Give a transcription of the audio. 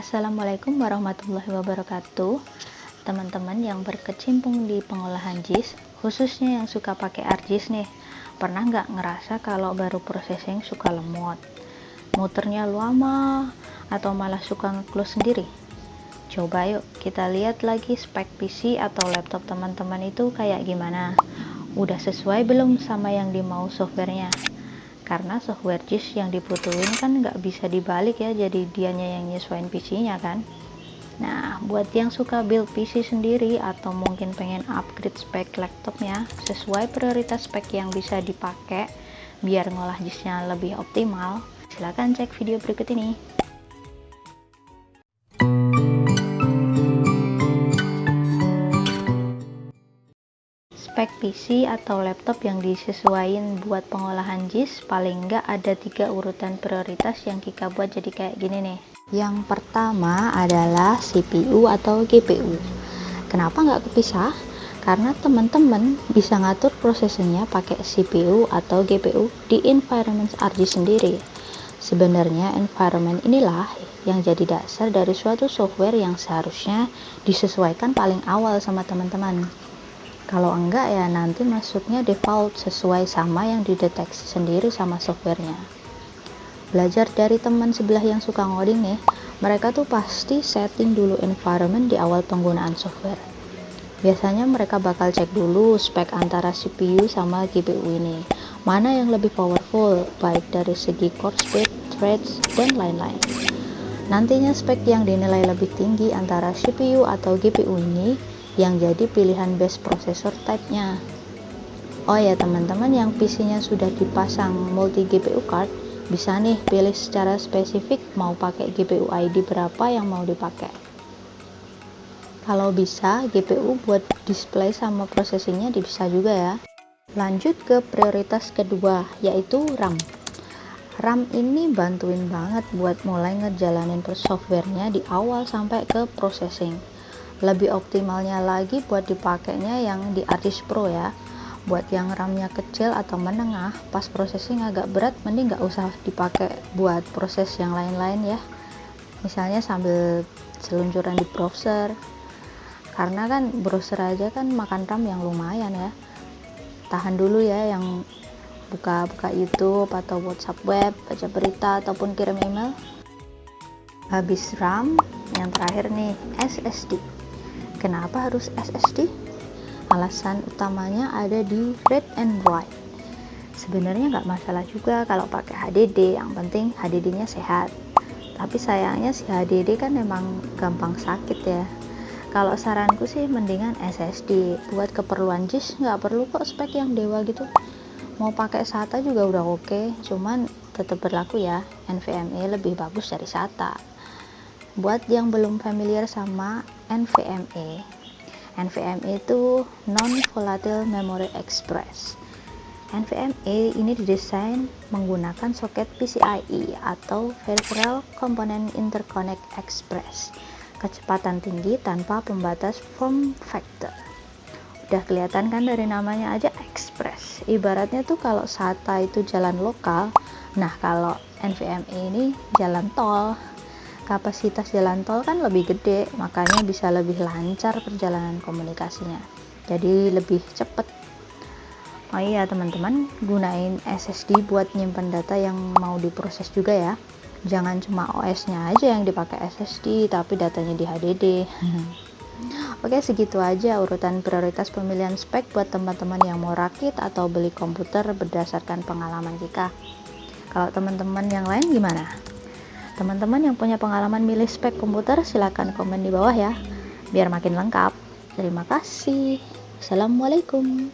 Assalamualaikum warahmatullahi wabarakatuh. Teman-teman yang berkecimpung di pengolahan JIS, khususnya yang suka pakai ArcGIS nih, pernah nggak ngerasa kalau baru processing suka lemot, muternya lama, atau malah suka nge-close sendiri? Coba yuk kita lihat lagi spek PC atau laptop teman-teman itu kayak gimana. Udah sesuai belum sama yang dimau softwarenya? Karena software JIS yang dibutuhin kan nggak bisa dibalik ya, jadi dianya yang nyesuaiin PC-nya kan. Nah, buat yang suka build PC sendiri atau mungkin pengen upgrade spek laptopnya sesuai prioritas spek yang bisa dipakai biar ngolah JIS-nya lebih optimal, silahkan cek video berikut ini. Spek PC atau laptop yang disesuaikan buat pengolahan JIS paling nggak ada 3 urutan prioritas yang Kika buat jadi kayak gini nih. Yang pertama adalah CPU atau GPU. Kenapa nggak kepisah? Karena teman-teman bisa ngatur prosesnya pakai CPU atau GPU di environment ArcGIS sendiri. Sebenarnya environment inilah yang jadi dasar dari suatu software yang seharusnya disesuaikan paling awal sama teman-teman. Kalau enggak ya nanti masuknya default sesuai sama yang dideteksi sendiri sama softwarenya. Belajar dari teman sebelah yang suka ngoding nih, mereka tuh pasti setting dulu environment di awal penggunaan software. Biasanya mereka bakal cek dulu spek antara CPU sama GPU ini, mana yang lebih powerful, baik dari segi core speed, threads, dan lain-lain. Nantinya spek yang dinilai lebih tinggi antara CPU atau GPU ini yang jadi pilihan base processor type-nya. Oh ya teman-teman yang PC-nya sudah dipasang multi GPU card, bisa nih pilih secara spesifik mau pakai GPU ID berapa yang mau dipakai. Kalau bisa GPU buat display sama processingnya bisa juga ya. Lanjut ke prioritas kedua, yaitu RAM. RAM ini bantuin banget buat mulai ngejalanin softwarenya di awal sampai ke processing. Lebih optimalnya lagi buat dipakainya yang di ArcGIS Pro ya. Buat yang RAM-nya kecil atau menengah, pas processing agak berat, mending nggak usah dipakai buat proses yang lain-lain ya. Misalnya sambil seluncuran di browser, karena kan browser aja kan makan RAM yang lumayan ya. Tahan dulu ya yang buka-buka YouTube atau WhatsApp web, baca berita ataupun kirim email. Habis RAM, yang terakhir nih SSD. Kenapa harus SSD? Alasan utamanya ada di read and write. Sebenarnya nggak masalah juga kalau pakai HDD, yang penting HDD-nya sehat. Tapi sayangnya si HDD kan memang gampang sakit ya. Kalau saranku sih mendingan SSD. Buat keperluan JIS nggak perlu kok spek yang dewa gitu. Mau pakai SATA juga udah oke, cuman tetap berlaku ya, NVMe lebih bagus dari SATA. Buat yang belum familiar sama NVMe itu Non-Volatile Memory Express. NVMe ini didesain menggunakan soket PCIe atau Peripheral Component Interconnect Express, kecepatan tinggi tanpa pembatas form factor. Udah kelihatan kan dari namanya aja Express, ibaratnya tuh kalau SATA itu jalan lokal, nah kalau NVMe ini jalan tol. Kapasitas jalan tol kan lebih gede, makanya bisa lebih lancar perjalanan komunikasinya, jadi lebih cepet. Oh iya teman-teman, gunain SSD buat nyimpan data yang mau diproses juga ya. Jangan cuma OS nya aja yang dipakai SSD tapi datanya di HDD. Oke, segitu aja urutan prioritas pemilihan spek buat teman-teman yang mau rakit atau beli komputer berdasarkan pengalaman kita. Kalau teman-teman yang lain gimana? Teman-teman yang punya pengalaman milih spek komputer silahkan komen di bawah ya, biar makin lengkap. Terima kasih. Assalamualaikum.